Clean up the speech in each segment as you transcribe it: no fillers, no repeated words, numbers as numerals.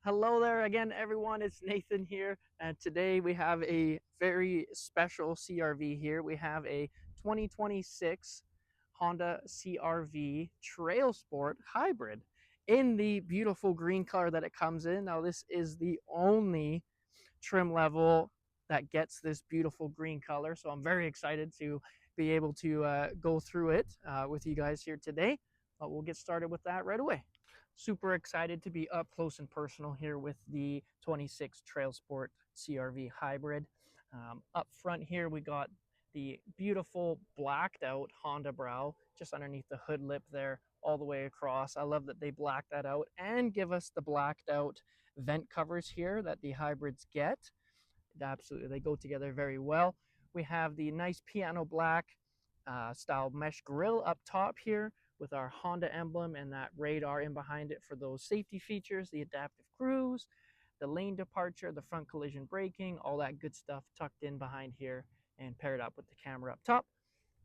Hello there again, everyone. It's Nathan here, and today we have a very special CRV here. We have a 2026 Honda CRV Trail Sport Hybrid in the beautiful green color that it comes in. Now, this is the only trim level that gets this beautiful green color, so I'm very excited to be able to go through it with you guys here today. But we'll get started with that right away. Super excited to be up close and personal here with the 26 Trail Sport CRV Hybrid. Up front here, we got the beautiful blacked out Honda brow just underneath the hood lip there, all the way across. I love that they black that out and give us the blacked out vent covers here that the hybrids get. Absolutely, they go together very well. We have the nice piano black style mesh grille up top here with our Honda emblem and that radar in behind it for those safety features, the adaptive cruise, the lane departure, the front collision braking, all that good stuff tucked in behind here and paired up with the camera up top.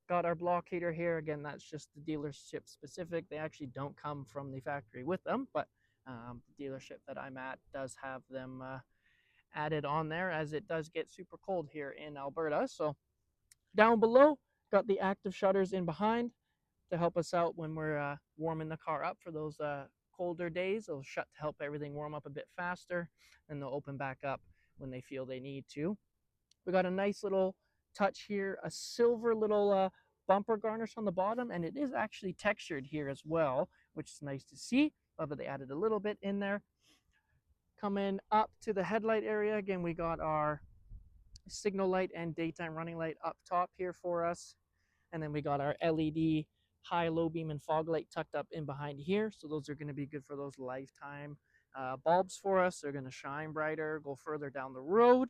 Got our blockader here. Again, that's just the dealership specific. They actually don't come from the factory with them, but the dealership that I'm at does have them added on there, as it does get super cold here in Alberta. So down below, got the active shutters in behind to help us out when we're warming the car up for those colder days. They'll shut to help everything warm up a bit faster, and they'll open back up when they feel they need to. We got a nice little touch here, a silver little bumper garnish on the bottom, and it is actually textured here as well, which is nice to see. Love that they added a little bit in there. Coming up to the headlight area, again, we got our signal light and daytime running light up top here for us. And then we got our LED high, low beam, and fog light tucked up in behind here. So those are going to be good for those lifetime bulbs for us. They're going to shine brighter, go further down the road,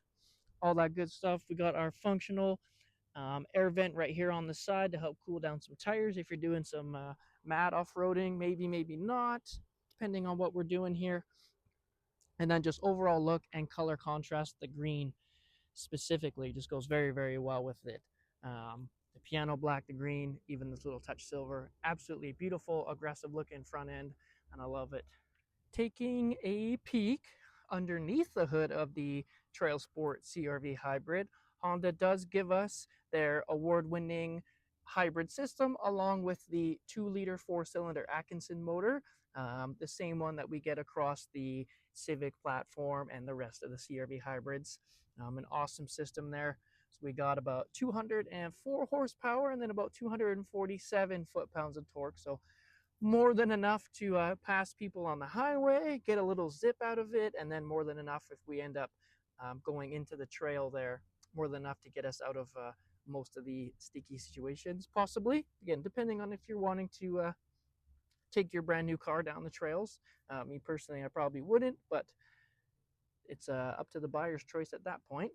all that good stuff. We got our functional air vent right here on the side to help cool down some tires if you're doing some mad off-roading, maybe not, depending on what we're doing here. And then just overall look and color contrast, the green specifically just goes very well with it. The piano black, the green, even this little touch silver, absolutely beautiful, aggressive looking front end, and I love it. Taking a peek underneath the hood of the Trail Sport CRV Hybrid, Honda does give us their award-winning hybrid system along with the 2-liter 4-cylinder Atkinson motor, the same one that we get across the Civic platform and the rest of the CRV hybrids. An awesome system there. So we got about 204 horsepower and then about 247 foot-pounds of torque. So more than enough to pass people on the highway, get a little zip out of it, and then more than enough if we end up going into the trail there, more than enough to get us out of most of the sticky situations, possibly. Again, depending on if you're wanting to take your brand new car down the trails. Me personally, I probably wouldn't, but it's up to the buyer's choice at that point.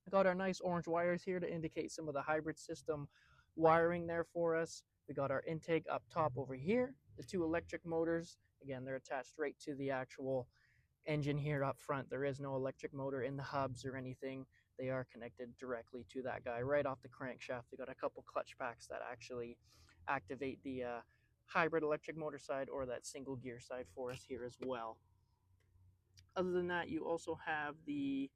I got our nice orange wires here to indicate some of the hybrid system wiring there for us. We got our intake up top over here, the 2 electric motors. Again, they're attached right to the actual engine here up front. There is no electric motor in the hubs or anything. They are connected directly to that guy right off the crankshaft. We got a couple clutch packs that actually activate the hybrid electric motor side or that single gear side for us here as well. Other than that, you also have the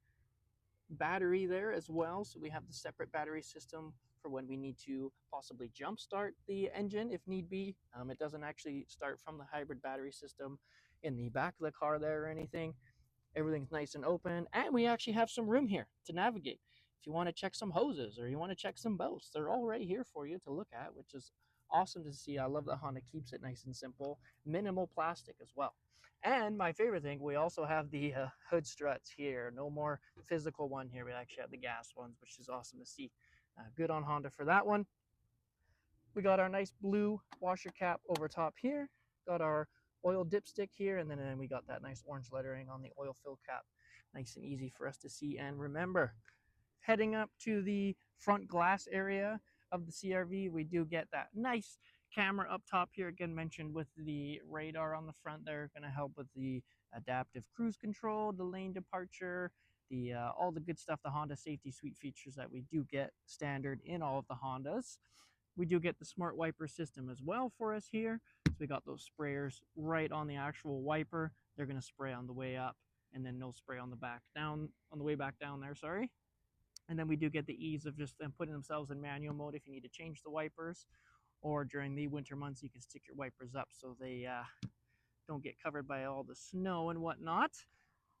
battery there as well. So we have the separate battery system for when we need to possibly jump start the engine if need be. It doesn't actually start from the hybrid battery system in the back of the car there or anything. Everything's nice and open, and we actually have some room here to navigate. If you want to check some hoses or you want to check some bolts, they're all right here for you to look at, which is awesome to see. I love that Honda keeps it nice and simple, minimal plastic as well. And my favorite thing, we also have the hood struts here. No more physical one here. We actually have the gas ones, which is awesome to see. Good on Honda for that one. We got our nice blue washer cap over top here. Got our oil dipstick here, and then we got that nice orange lettering on the oil fill cap. Nice and easy for us to see and remember. Heading up to the front glass area of the CRV, we do get that nice camera up top here, again mentioned with the radar on the front there, going to help with the adaptive cruise control, the lane departure, the all the good stuff, the Honda safety suite features that we do get standard in all of the Hondas. We do get the smart wiper system as well for us here. So we got those sprayers right on the actual wiper. they're going to spray on the way up, and then no spray on the back down, on the way back down there, sorry. And then we do get the ease of just them putting themselves in manual mode if you need to change the wipers, or during the winter months you can stick your wipers up so they don't get covered by all the snow and whatnot.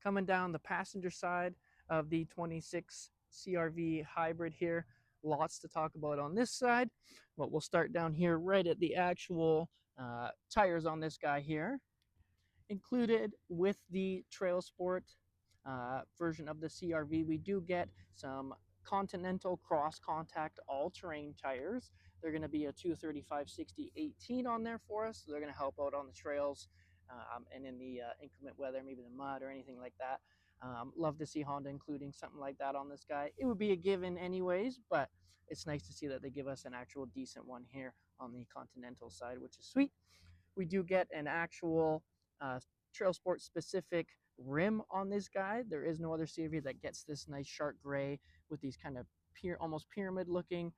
Coming down the passenger side of the 26 CRV hybrid here, lots to talk about on this side, but we'll start down here right at the actual tires on this guy here. Included with the Trail Sport version of the CRV, we do get some Continental cross contact all-terrain tires. They're going to be a 235/60/18 on there for us, so they're going to help out on the trails and in the inclement weather, maybe the mud or anything like that. Love to see Honda including something like that on this guy. It would be a given anyways, but it's nice to see that they give us an actual decent one here on the Continental side, which is sweet. We do get an actual Trail Sport specific rim on this guy. There is no other CRV that gets this nice sharp gray with these kind of almost pyramid looking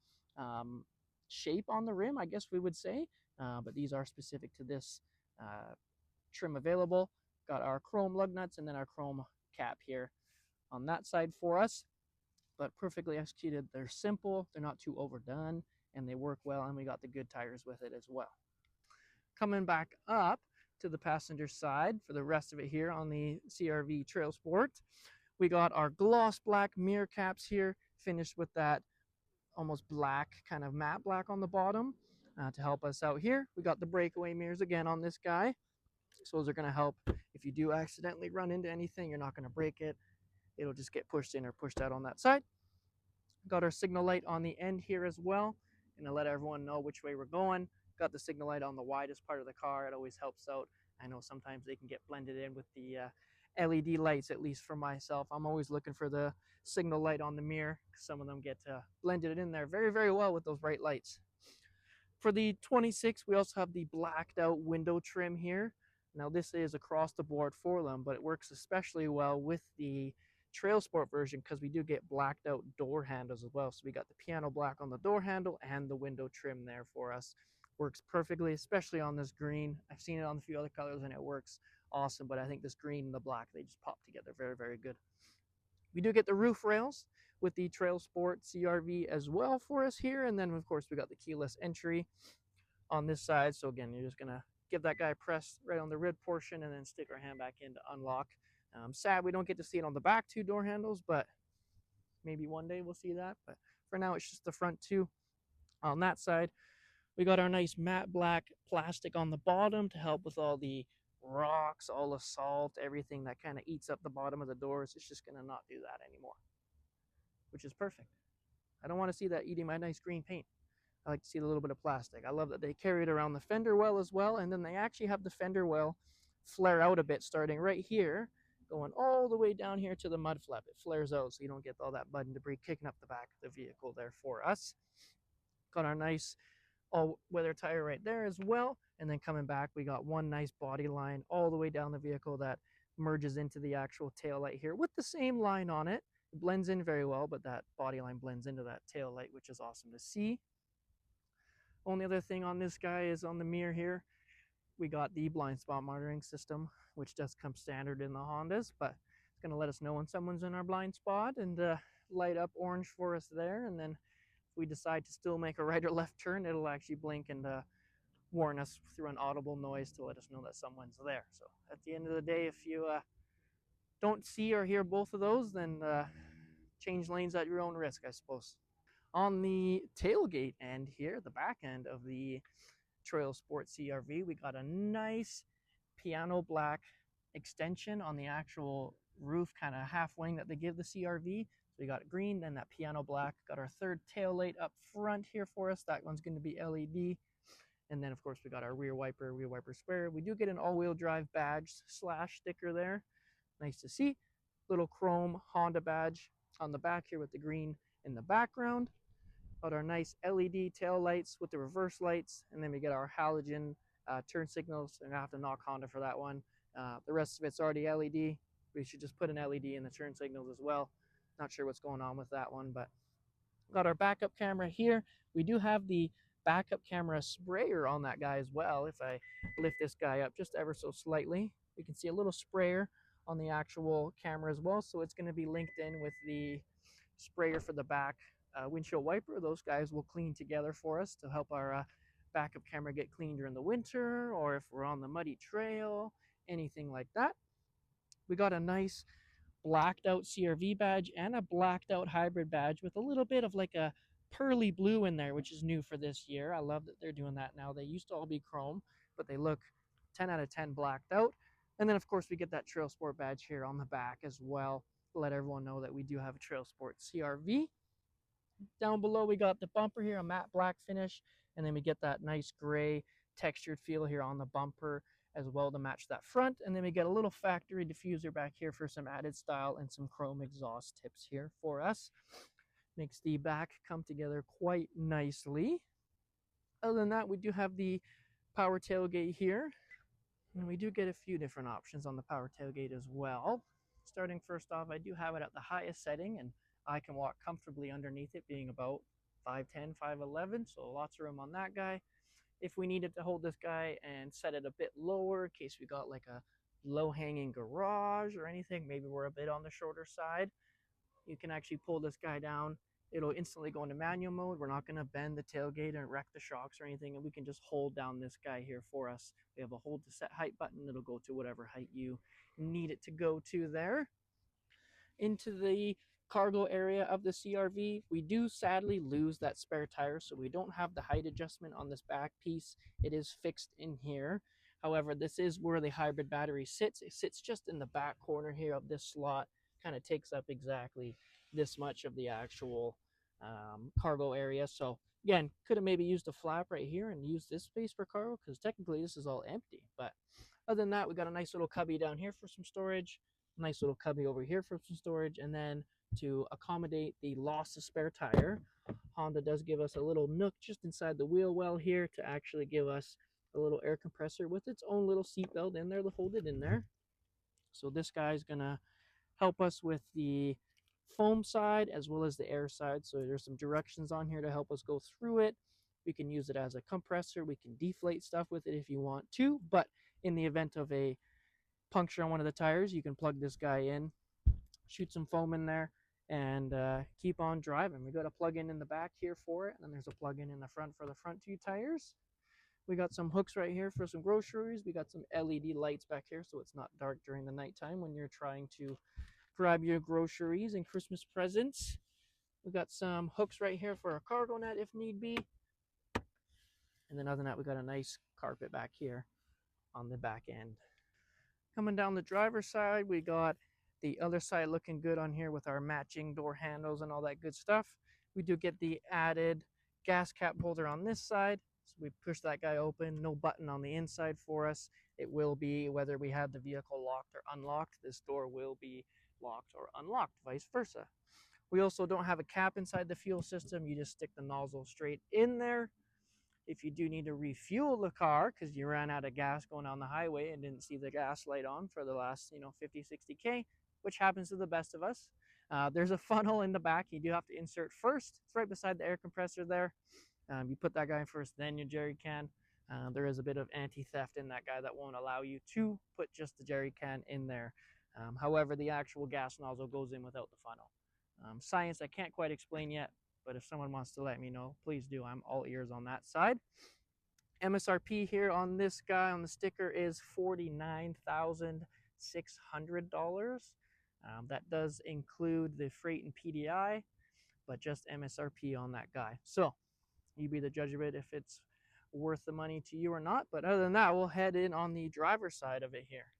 shape on the rim, I guess we would say. But these are specific to this trim available. Got our chrome lug nuts and then our chrome cap here on that side for us. But perfectly executed. They're simple, they're not too overdone, and they work well, and we got the good tires with it as well. Coming back up to the passenger side for the rest of it here on the CRV Trail Sport, we got our gloss black mirror caps here, finished with that almost black, kind of matte black on the bottom to help us out here. We got the breakaway mirrors again on this guy. So those are going to help if you do accidentally run into anything, you're not going to break it. It'll just get pushed in or pushed out on that side. Got our signal light on the end here as well. Gonna let everyone know which way we're going. Got the signal light on the widest part of the car. It always helps out. I know sometimes they can get blended in with the LED lights, at least for myself. I'm always looking for the signal light on the mirror. Some of them get blended in there very, very well with those bright lights. For the 26, we also have the blacked out window trim here. Now this is across the board for them, but it works especially well with the Trail Sport version because we do get blacked out door handles as well. So we got the piano black on the door handle and the window trim there for us. Works perfectly, especially on this green. I've seen it on a few other colors and it works awesome, but I think this green and the black, they just pop together very, very good. We do get the roof rails with the Trail Sport CRV as well for us here. And then of course we got the keyless entry on this side. So again, you're just gonna give that guy a press right on the rib portion and then stick our hand back in to unlock. Sad we don't get to see it on the back two door handles, but maybe one day we'll see that. But for now, it's just the front two. On that side, we got our nice matte black plastic on the bottom to help with all the rocks, all the salt, everything that kind of eats up the bottom of the doors. It's just going to not do that anymore, which is perfect. I don't want to see that eating my nice green paint. I like to see a little bit of plastic. I love that they carry it around the fender well as well, and then they actually have the fender well flare out a bit starting right here, going all the way down here to the mud flap. It flares out so you don't get all that mud and debris kicking up the back of the vehicle there for us. Got our nice all-weather tire right there as well, and then coming back we got one nice body line all the way down the vehicle that merges into the actual tail light here with the same line on it. It blends in very well, but that body line blends into that tail light, which is awesome to see. Only other thing on this guy is on the mirror here, we got the blind spot monitoring system, which does come standard in the Hondas, but it's going to let us know when someone's in our blind spot and light up orange for us there. And then if we decide to still make a right or left turn, it'll actually blink and warn us through an audible noise to let us know that someone's there. So at the end of the day, if you don't see or hear both of those, then change lanes at your own risk, I suppose. On the tailgate end here, the back end of the Trail Sport CRV, we got a nice piano black extension on the actual roof, kind of half wing that they give the CRV. So we got green, then that piano black. Got our third tail light up front here for us. That one's going to be LED. And then of course we got our rear wiper square. We do get an all-wheel drive badge / sticker there. Nice to see. Little chrome Honda badge on the back here with the green in the background. Got our nice LED tail lights with the reverse lights, and then we get our halogen turn signals. I'm gonna have to knock Honda for that one. The rest of it's already LED. We should just put an LED in the turn signals as well. Not sure what's going on with that one, but got our backup camera here. We do have the backup camera sprayer on that guy as well. If I lift this guy up just ever so slightly, We can see a little sprayer on the actual camera as well, so it's going to be linked in with the sprayer for the back windshield wiper. Those guys will clean together for us to help our backup camera get clean during the winter, or if we're on the muddy trail, anything like that. We got a nice blacked out CRV badge and a blacked out hybrid badge with a little bit of like a pearly blue in there, which is new for this year. I love that they're doing that now. They used to all be chrome, but they look 10 out of 10 blacked out. And then of course we get that Trail Sport badge here on the back as well to let everyone know that we do have a Trail Sport CRV. Down below we got the bumper here, a matte black finish, and then we get that nice gray textured feel here on the bumper as well to match that front. And then we get a little factory diffuser back here for some added style and some chrome exhaust tips here for us. Makes the back come together quite nicely. Other than that, we do have the power tailgate here, and we do get a few different options on the power tailgate as well. Starting first off, I do have it at the highest setting, and I can walk comfortably underneath it, being about 5'10", 5'11", so lots of room on that guy. If we needed to hold this guy and set it a bit lower in case we got like a low-hanging garage or anything, maybe we're a bit on the shorter side, you can actually pull this guy down. It'll instantly go into manual mode. We're not going to bend the tailgate and wreck the shocks or anything, and we can just hold down this guy here for us. We have a hold to set height button. It'll go to whatever height you need it to go to there. Into the cargo area of the CRV, we do sadly lose that spare tire, so we don't have the height adjustment on this back piece. It is fixed in here. However, this is where the hybrid battery sits. It sits just in the back corner here of this slot, kind of takes up exactly this much of the actual cargo area. So again, could have maybe used a flap right here and used this space for cargo, because technically this is all empty. But other than that, we got a nice little cubby down here for some storage, nice little cubby over here for some storage, and then to accommodate the loss of spare tire, Honda does give us a little nook just inside the wheel well here to actually give us a little air compressor with its own little seat belt in there to hold it in there. So this guy's gonna help us with the foam side as well as the air side. So there's some directions on here to help us go through it. We can use it as a compressor. We can deflate stuff with it if you want to, but in the event of a puncture on one of the tires, you can plug this guy in, shoot some foam in there, and keep on driving. We got a plug-in in the back here for it, and then there's a plug-in in the front for the front two tires. We got some hooks right here for some groceries. We got some LED lights back here so it's not dark during the nighttime when you're trying to grab your groceries and Christmas presents. We got some hooks right here for a cargo net if need be. And then other than that, we got a nice carpet back here on the back end. Coming down the driver's side, we got the other side looking good on here with our matching door handles and all that good stuff. We do get the added gas cap holder on this side. So we push that guy open, no button on the inside for us. It will be, whether we have the vehicle locked or unlocked, this door will be locked or unlocked, vice versa. We also don't have a cap inside the fuel system. You just stick the nozzle straight in there. If you do need to refuel the car because you ran out of gas going on the highway and didn't see the gas light on for the last 50, 60K, which happens to the best of us, there's a funnel in the back you do have to insert first. It's right beside the air compressor there. You put that guy in first, then your jerry can. There is a bit of anti-theft in that guy that won't allow you to put just the jerry can in there. However, the actual gas nozzle goes in without the funnel. Science I can't quite explain yet, but if someone wants to let me know, please do. I'm all ears on that side. MSRP here on this guy on the sticker is $49,600. That does include the freight and PDI, but just MSRP on that guy. So you be the judge of it if it's worth the money to you or not. But other than that, we'll head in on the driver's side of it here.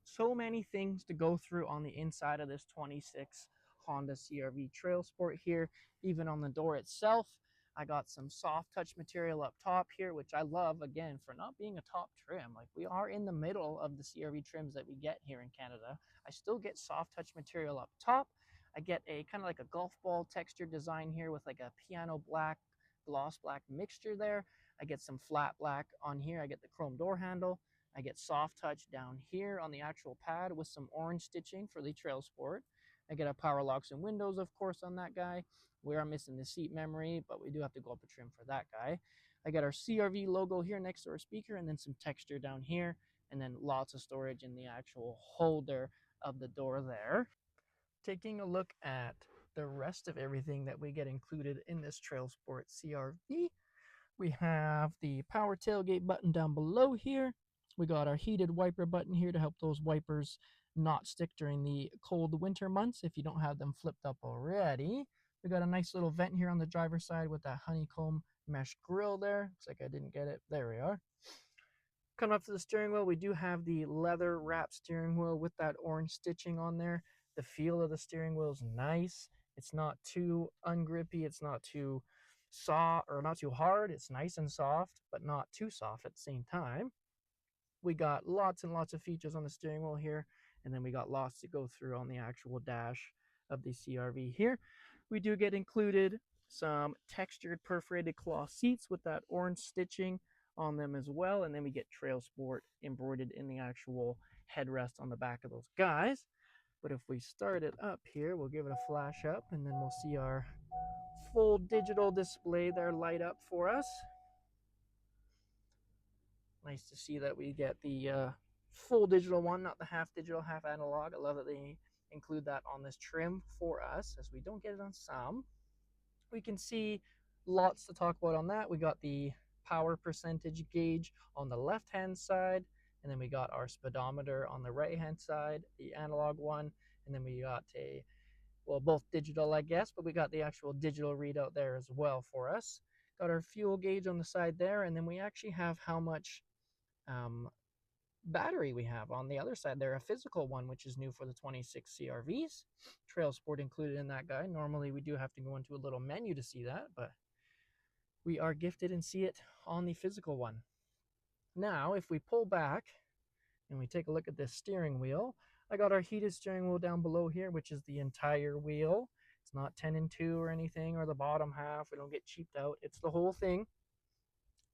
So many things to go through on the inside of this 26 Honda CRV Trail Sport here. Even on the door itself, I got some soft touch material up top here, which I love, again, for not being a top trim. Like, we are in the middle of the CRV trims that we get here in Canada. I still get soft touch material up top. I get a kind of like a golf ball texture design here with like a piano black, gloss black mixture there. I get some flat black on here. I get the chrome door handle. I get soft touch down here on the actual pad with some orange stitching for the Trail Sport. I get a power locks and windows, of course, on that guy. We are missing the seat memory, but we do have to go up a trim for that guy. I got our CRV logo here next to our speaker, and then some texture down here. and then lots of storage in the actual holder of the door there. Taking a look at the rest of everything that we get included in this Trail Sport CRV, we have the power tailgate button down below here. We got our heated wiper button here to help those wipers not stick during the cold winter months if you don't have them flipped up already. We got a nice little vent here on the driver's side with that honeycomb mesh grill there. Looks like I didn't get it. There we are. Coming up to the steering wheel, we do have the leather wrap steering wheel with that orange stitching on there. The feel of the steering wheel is nice. It's not too ungrippy. It's not too soft or not too hard. It's nice and soft, but not too soft at the same time. We got lots and lots of features on the steering wheel here, and then we got lots to go through on the actual dash of the CRV here. We do get included some textured perforated cloth seats with that orange stitching on them as well, and then we get Trail Sport embroidered in the actual headrest on the back of those guys. But if we start it up here, we'll give it a flash up, and then we'll see our full digital display there light up for us. Nice to see that we get the full digital one, not the half digital, half analog. I love that they include that on this trim for us, as we don't get it on some. We can see lots to talk about on that. We got the power percentage gauge on the left hand side, and then we got our speedometer on the right hand side, the analog one, and then we got a, well, both digital, I guess, but we got the actual digital readout there as well for us. Got our fuel gauge on the side there, and then we actually have how much battery we have on the other side there, a physical one, which is new for the 26 CRVs. Trail Sport included in that guy. Normally we do have to go into a little menu to see that, but we are gifted and see it on the physical one. Now, if we pull back and we take a look at this steering wheel, I got our heated steering wheel down below here, which is the entire wheel. It's not 10 and 2 or anything, or the bottom half. We don't get cheaped out. It's the whole thing.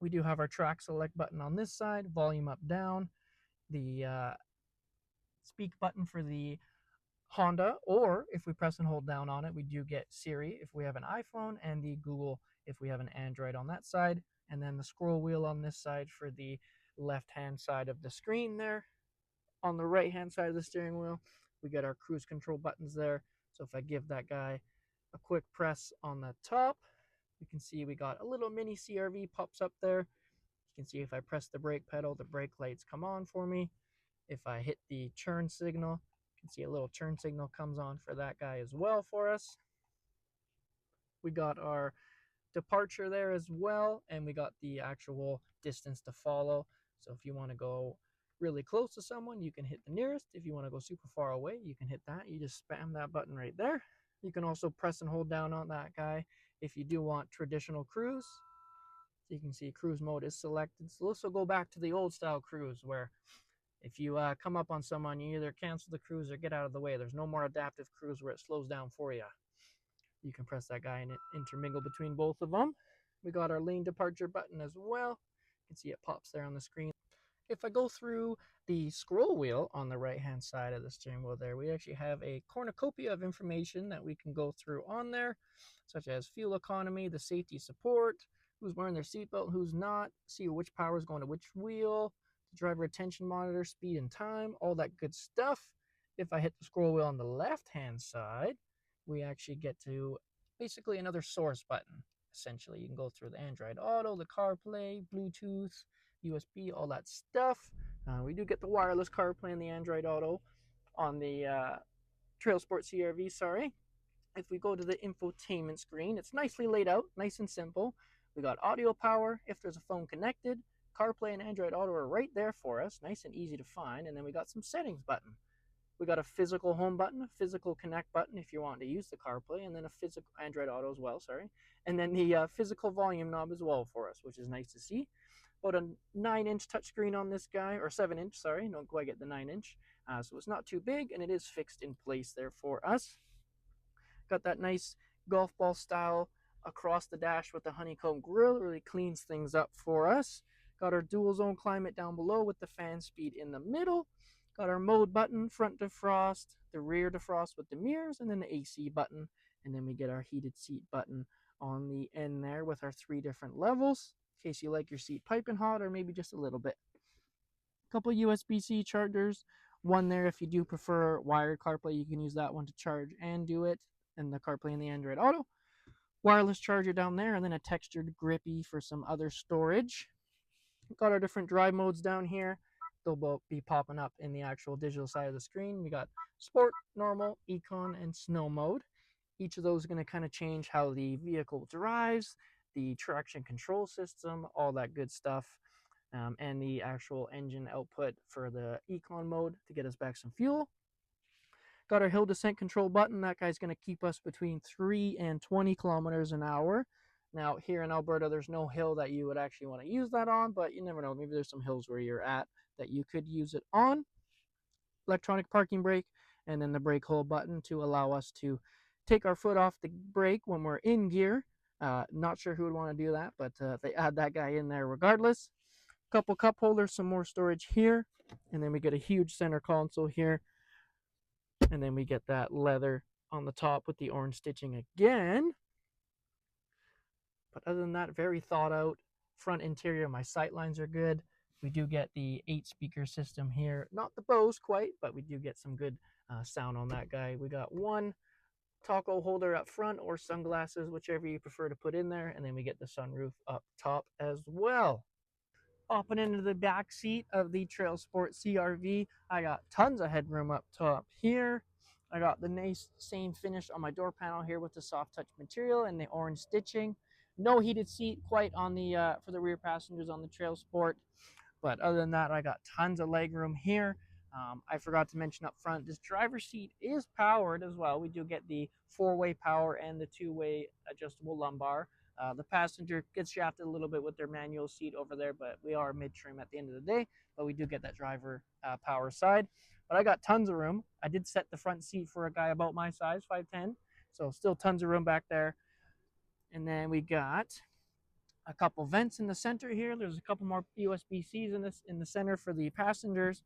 We do have our track select button on this side, volume up, down, the speak button for the Honda, or if we press and hold down on it, we do get Siri if we have an iPhone, and the Google if we have an Android on that side, and then the scroll wheel on this side for the left hand side of the screen there. On the right hand side of the steering wheel, we get our cruise control buttons there. So if I give that guy a quick press on the top, you can see we got a little mini CRV pops up there. You can see if I press the brake pedal, the brake lights come on for me. If I hit the turn signal, you can see a little turn signal comes on for that guy as well for us. We got our departure there as well, and we got the actual distance to follow. So if you want to go really close to someone, you can hit the nearest. If you want to go super far away, you can hit that. You just spam that button right there. You can also press and hold down on that guy if you do want traditional cruise. So you can see cruise mode is selected. So this will go back to the old style cruise, where if you come up on someone, you either cancel the cruise or get out of the way. There's no more adaptive cruise where it slows down for you. You can press that guy and it intermingle between both of them. We got our lane departure button as well. You can see it pops there on the screen. If I go through the scroll wheel on the right hand side of the steering wheel there, we actually have a cornucopia of information that we can go through on there, such as fuel economy, the safety support, who's wearing their seatbelt, who's not, see which power is going to which wheel, the driver attention monitor, speed and time, all that good stuff. If I hit the scroll wheel on the left hand side, we actually get to basically another source button. Essentially, you can go through the Android Auto, the CarPlay, Bluetooth, USB, all that stuff. We do get the wireless CarPlay and the Android Auto on the Trail Sport CRV, sorry. If we go to the infotainment screen, it's nicely laid out, nice and simple. We got audio power if there's a phone connected. CarPlay and Android Auto are right there for us, nice and easy to find. And then we got some settings button. We got a physical home button, a physical connect button if you want to use the CarPlay, and then a physical Android Auto as well, sorry. And then the physical volume knob as well for us, which is nice to see. About a 9-inch touchscreen on this guy, or 7-inch, sorry, don't quite get the 9-inch. So it's not too big, and it is fixed in place there for us. Got that nice golf ball style across the dash with the honeycomb grille, really cleans things up for us. Got our dual zone climate down below with the fan speed in the middle. Got our mode button, front defrost, the rear defrost with the mirrors, and then the AC button. And then we get our heated seat button on the end there with our 3 different levels, in case you like your seat piping hot or maybe just a little bit. couple USB-C chargers. One there if you do prefer wired CarPlay, you can use that one to charge and do it, and the CarPlay and the Android Auto. Wireless charger down there, and then a textured grippy for some other storage. Got our different drive modes down here. They'll both be popping up in the actual digital side of the screen. We got sport, normal, econ, and snow mode. Each of those are going to kind of change how the vehicle drives, the traction control system, all that good stuff, and the actual engine output for the econ mode to get us back some fuel. Got our hill descent control button. That guy's going to keep us between 3 and 20 kilometers an hour. Now, here in Alberta, there's no hill that you would actually want to use that on, but you never know. Maybe there's some hills where you're at that you could use it on. Electronic parking brake, and then the brake hold button to allow us to take our foot off the brake when we're in gear. Not sure who would want to do that, but they add that guy in there regardless. Couple cup holders, some more storage here, and then we get a huge center console here, and then we get that leather on the top with the orange stitching again. But other than that, very thought out. Front interior, my sight lines are good. We do get the 8-speaker system here. Not the Bose quite, but we do get some good sound on that guy. We got one taco holder up front or sunglasses, whichever you prefer to put in there. And then we get the sunroof up top as well. Hopping into the back seat of the Trail Sport CRV, I got tons of headroom up top here. I got the nice same finish on my door panel here with the soft touch material and the orange stitching. No heated seat quite on the for the rear passengers on the Trail Sport, but other than that, I got tons of leg room here. I forgot to mention up front, this driver's seat is powered as well. We do get the 4-way power and the 2-way adjustable lumbar. The passenger gets shafted a little bit with their manual seat over there, but we are mid-trim at the end of the day, but we do get that driver power side. But I got tons of room. I did set the front seat for a guy about my size, 5'10", so still tons of room back there. And then we got a couple vents in the center here. There's a couple more USB-Cs in the center for the passengers.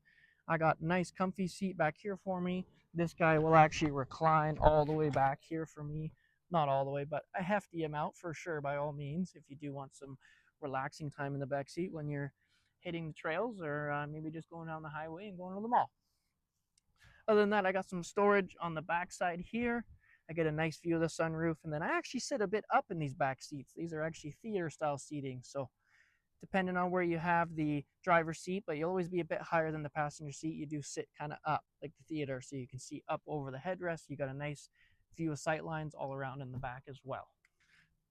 I got nice comfy seat back here for me. This guy will actually recline all the way back here for me. Not all the way, but a hefty amount for sure, by all means, if you do want some relaxing time in the back seat when you're hitting the trails or maybe just going down the highway and going to the mall. Other than that, I got some storage on the back side here. I get a nice view of the sunroof, and then I actually sit a bit up in these back seats. These are actually theater style seating, so depending on where you have the driver's seat, but you'll always be a bit higher than the passenger seat, you do sit kind of up like the theater, so you can see up over the headrest. You got a nice view of sight lines all around in the back as well.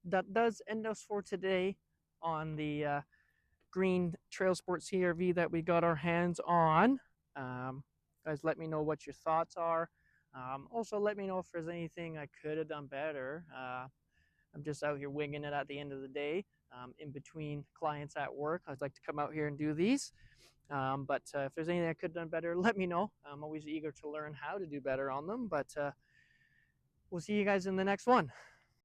That does end us for today on the green Trail Sport CRV that we got our hands on. Guys, let me know what your thoughts are. Also, let me know if there's anything I could have done better. I'm just out here winging it at the end of the day, in between clients at work. I'd like to come out here and do these. But if there's anything I could have done better, let me know. I'm always eager to learn how to do better on them. But we'll see you guys in the next one.